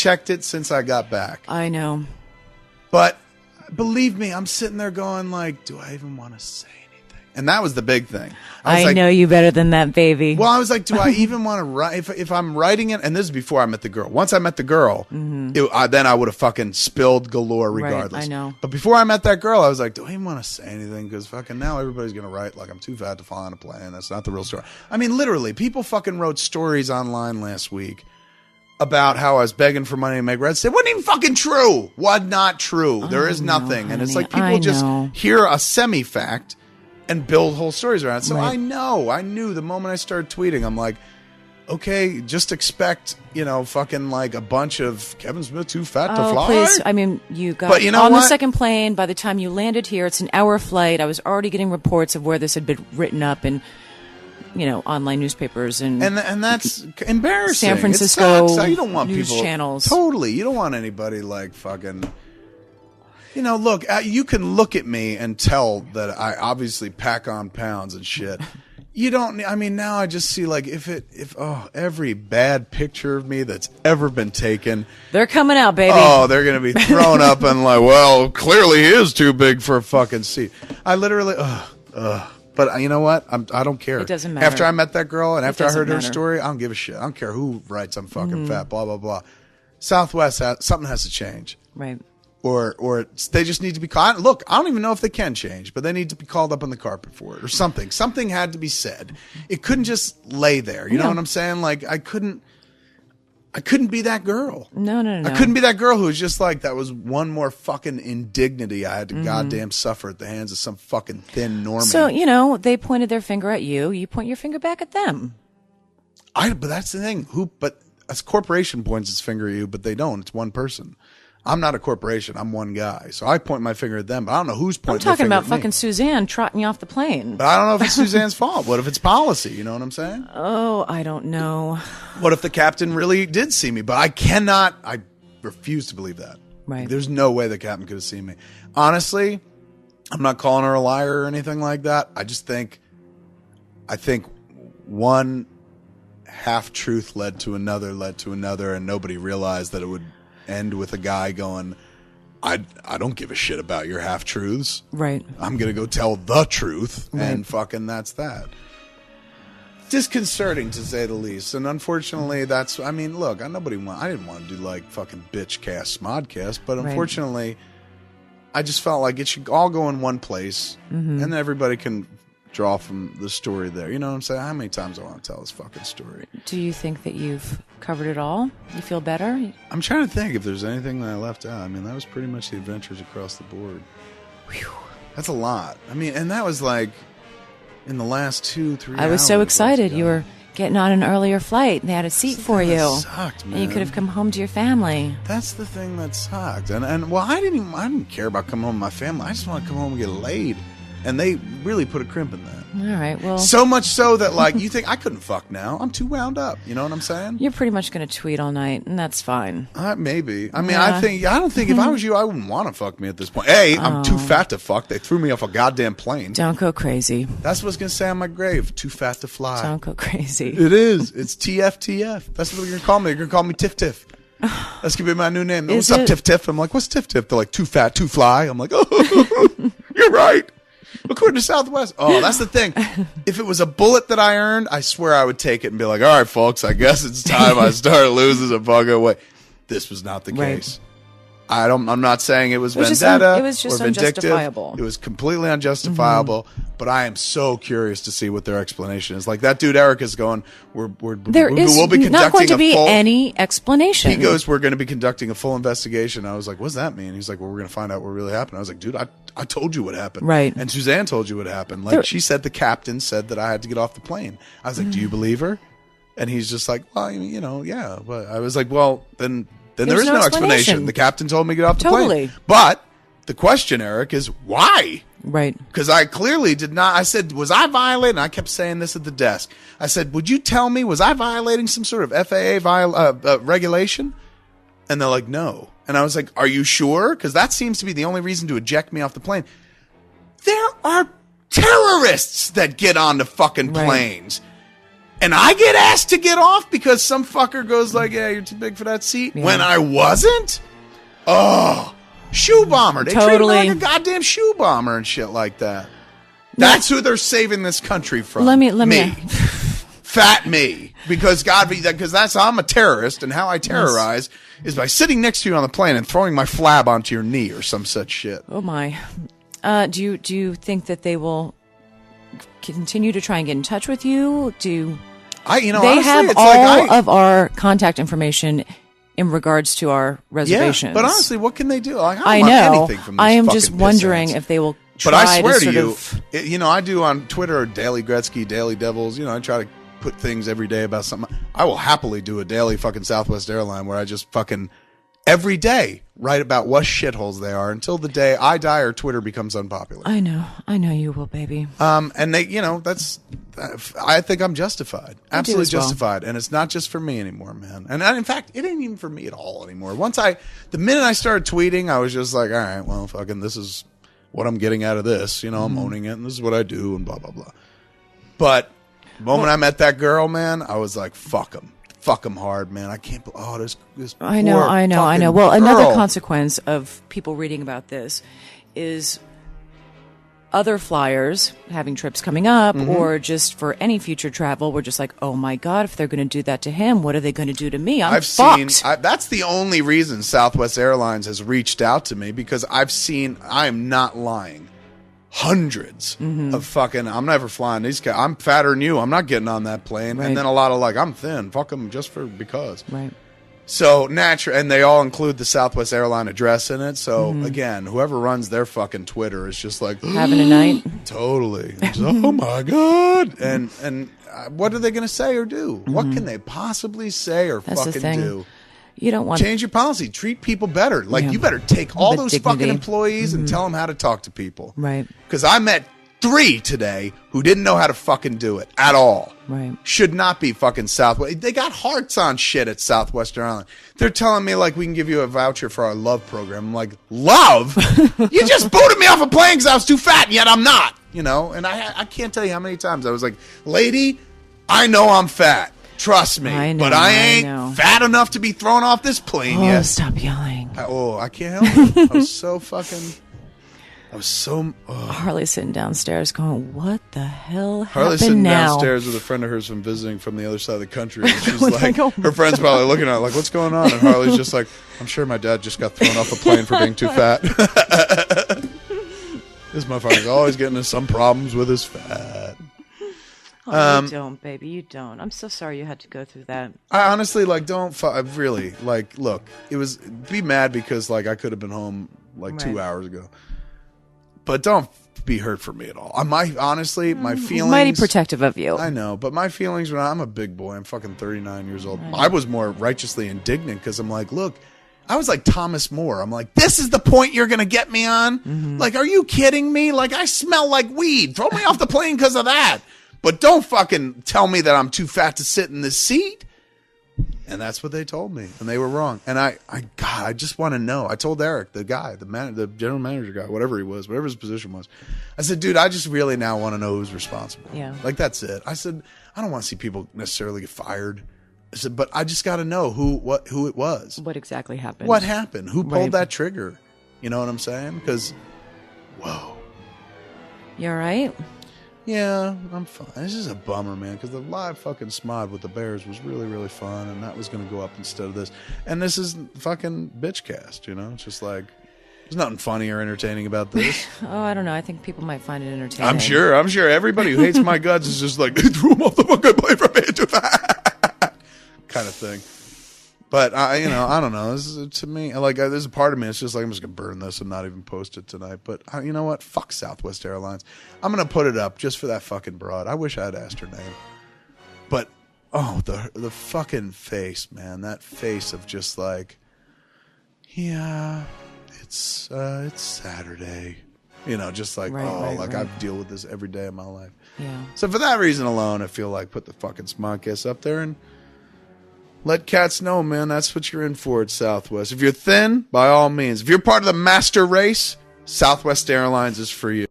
checked it since I got back. I know. But believe me, I'm sitting there going like, do I even want to say anything? And that was the big thing. I know you better than that, baby. Well, I was like, do I even want to write? If I'm writing it, and this is before I met the girl. Once I met the girl, then I would have fucking spilled galore regardless. Right, I know. But before I met that girl, I was like, do I even want to say anything? Because fucking now everybody's going to write like I'm too fat to fly on a plane. That's not the real story. I mean, literally, people fucking wrote stories online last week about how I was begging for money to make Red State. It wasn't even fucking true. Was not true. There is nothing. Honey, and it's like people just hear a semi-fact and build whole stories around it. So I knew the moment I started tweeting, I'm like, okay, just expect, fucking like a bunch of Kevin Smith too fat to fly. Please. I mean, you got on the second plane. By the time you landed here, it's an hour flight. I was already getting reports of where this had been written up in, online newspapers and that's embarrassing. San Francisco you don't want news people, channels. Totally. You don't want anybody like fucking... look, you can look at me and tell that I obviously pack on pounds and shit. You don't, now I just see like every bad picture of me that's ever been taken. They're coming out, baby. Oh, they're going to be thrown up and like, well, clearly he is too big for a fucking seat. I literally, But you know what? I don't care. It doesn't matter. After I met that girl and after I heard her story, I don't give a shit. I don't care who writes I'm fucking fat, blah, blah, blah. Southwest, something has to change. Right. Or they just need to be called. Look, I don't even know if they can change, but they need to be called up on the carpet for it or something. Something had to be said. It couldn't just lay there. You know what I'm saying? Like I couldn't be that girl. No. I couldn't be that girl who was just like, that was one more fucking indignity I had to goddamn suffer at the hands of some fucking thin normie. So, they pointed their finger at you. You point your finger back at them. But that's the thing. But a corporation points its finger at you, but they don't. It's one person. I'm not a corporation. I'm one guy. So I point my finger at them, but I don't know who's pointing their finger at me. I'm talking about fucking Suzanne trotting you off the plane. But I don't know if it's Suzanne's fault. What if it's policy? You know what I'm saying? Oh, I don't know. What if the captain really did see me? But I refuse to believe that. Right. There's no way the captain could have seen me. Honestly, I'm not calling her a liar or anything like that. I think one half truth led to another, and nobody realized that it would end with a guy going, I don't give a shit about your half truths. Right. I'm gonna go tell the truth, and fucking that's that. Disconcerting to say the least, and unfortunately, look, I didn't want to do like fucking bitch cast SModcast, but unfortunately, I just felt like it should all go in one place, and then everybody can draw from the story there. You know what I'm saying? How many times I want to tell this fucking story? Do you think that you've covered it all? You feel better? I'm trying to think if there's anything that I left out. I mean, that was pretty much the adventures across the board. Whew. That's a lot. I mean, and that was like in the last 2-3 hours. I was so excited. You were getting on an earlier flight and they had a seat for you. That sucked, man. And you could have come home to your family. That's the thing that sucked. And well, I didn't care about coming home with my family. I just want to come home and get laid. And they really put a crimp in that. All right, well. So much so that, like, you think I couldn't fuck now. I'm too wound up. You know what I'm saying? You're pretty much going to tweet all night, and that's fine. Maybe. I mean, I don't think if I was you, I wouldn't want to fuck me at this point. Hey, I'm too fat to fuck. They threw me off a goddamn plane. Don't go crazy. That's what's going to say on my grave. Too fat to fly. Don't go crazy. It is. It's TFTF. That's what they're going to call me. They're going to call me Tiff Tiff. That's going to be my new name. What's up, Tiff Tiff? I'm like, what's Tiff Tiff? They're like, too fat, too fly. I'm like, oh, you're right. According to Southwest. Oh, that's the thing. If it was a bullet that I earned, I swear I would take it and be like, all right, folks, I guess it's time I start losing a fucking weight. This was not the case. I'm not saying it was vendetta. It was just or vindictive. unjustifiable. It was completely unjustifiable. But I am so curious to see what their explanation is. Like that dude Eric is going. We'll be conducting not going to be any explanation. He goes, we're going to be conducting a full investigation. I was like, what's that mean? He's like, well, we're going to find out what really happened. I was like, dude, I told you what happened. Right. And Suzanne told you what happened. Like she said, the captain said that I had to get off the plane. I was like, do you believe her? And he's just like, well, yeah. But I was like, well, then there is no explanation. The captain told me to get off the plane. But the question, Eric, is why? Right. Because I clearly did not. I said, was I violating? I kept saying this at the desk. I said, would you tell me, was I violating some sort of FAA regulation? And they're like, no. And I was like, are you sure? Because that seems to be the only reason to eject me off the plane. There are terrorists that get on the fucking planes. And I get asked to get off because some fucker goes like, yeah, you're too big for that seat. Yeah. When I wasn't? Oh, shoe bomber. They treat me like a goddamn shoe bomber and shit like that. That's who they're saving this country from. Let me. Fat me. Because I'm a terrorist, and how I terrorize is by sitting next to you on the plane and throwing my flab onto your knee or some such shit. Oh my. Do you think that they will continue to try and get in touch with you? They honestly, have all of our contact information in regards to our reservations. Yeah, but honestly, what can they do? I don't want anything from these I am just wondering if they will try. But I swear to you, I do on Twitter, Daily Gretzky, Daily Devils. I try to put things every day about something. I will happily do a daily fucking Southwest Airline where I just fucking every day write about what shitholes they are until the day I die or Twitter becomes unpopular. I know you will, baby. And they, I think I'm justified, absolutely justified, and it's not just for me anymore, man. And in fact, it ain't even for me at all anymore. The minute I started tweeting, I was just like, all right, well, fucking, this is what I'm getting out of this. I'm owning it, and this is what I do, and blah blah blah. But the moment I met that girl, man, I was like, fuck them. Fuck them hard, man. I can't. This I know. Well, another consequence of people reading about this is other flyers having trips coming up, or just for any future travel. We're just like, oh my god, if they're going to do that to him, what are they going to do to me? I'm fucked. That's the only reason Southwest Airlines has reached out to me, because I've seen. I am not lying. Hundreds of fucking, I'm never flying these guys. I'm fatter than you. I'm not getting on that plane. Right. And then a lot of I'm thin. Fuck them just because. Right. So natural, and they all include the Southwest airline address in it. So again, whoever runs their fucking Twitter is just like having a night. Totally. Just, oh my god. And what are they going to say or do? What can they possibly say or fucking do? You don't want change your policy. Treat people better. You better take all those fucking employees and tell them how to talk to people. Right. Because I met 3 today who didn't know how to fucking do it at all. Right. Should not be fucking Southwest. They got hearts on shit at Southwest Airlines. They're telling me we can give you a voucher for our love program. I'm like, love? You just booted me off a plane because I was too fat, and yet I'm not. And I can't tell you how many times I was like, lady, I know I'm fat. Trust me, but I ain't fat enough to be thrown off this plane yet. Stop yelling. I can't help it. I was so Harley's sitting downstairs going, what the hell Harley's happened now? Harley's sitting downstairs with a friend of hers from visiting from the other side of the country. And she's her friend's probably looking at her like, what's going on? And Harley's just like, I'm sure my dad just got thrown off a plane for being too fat. This motherfucker's always getting into some problems with his fat. Oh, you don't, baby. You don't. I'm so sorry you had to go through that. I honestly don't really look. It was be mad because I could have been home 2 hours ago, but don't be hurt for me at all. My feelings. Mighty protective of you. I know, but my feelings when I'm a big boy. I'm fucking 39 years old. I was more righteously indignant because I'm like, look. I was like Thomas More. I'm like, this is the point you're going to get me on? Are you kidding me? I smell like weed. Throw me off the plane because of that. But don't fucking tell me that I'm too fat to sit in this seat. And that's what they told me. And they were wrong. And I just want to know. I told Eric, the guy, the general manager guy, whatever he was, whatever his position was. I said, dude, I just really now want to know who's responsible. Yeah. That's it. I said, I don't want to see people necessarily get fired. I said, but I just got to know who it was. What exactly happened? What happened? Who pulled that trigger? You know what I'm saying? Because, whoa. You all right? Yeah, I'm fine. This is a bummer, man, because the live fucking Smod with the Bears was really, really fun, and that was going to go up instead of this. And this is fucking bitchcast, It's just there's nothing funny or entertaining about this. Oh, I don't know. I think people might find it entertaining. I'm sure. Everybody who hates my guts is just like, they threw him off the fucking plane for being too fat, kind of thing. But I don't know. This is, to me, there's a part of me. It's just I'm just gonna burn this and not even post it tonight. But you know what? Fuck Southwest Airlines. I'm gonna put it up just for that fucking broad. I wish I had asked her name. But the fucking face, man. That face of just yeah, it's Saturday. Just right. I deal with this every day of my life. Yeah. So for that reason alone, I feel like put the fucking SModcast up there and. Let cats know, man. That's what you're in for at Southwest. If you're thin, by all means. If you're part of the master race, Southwest Airlines is for you.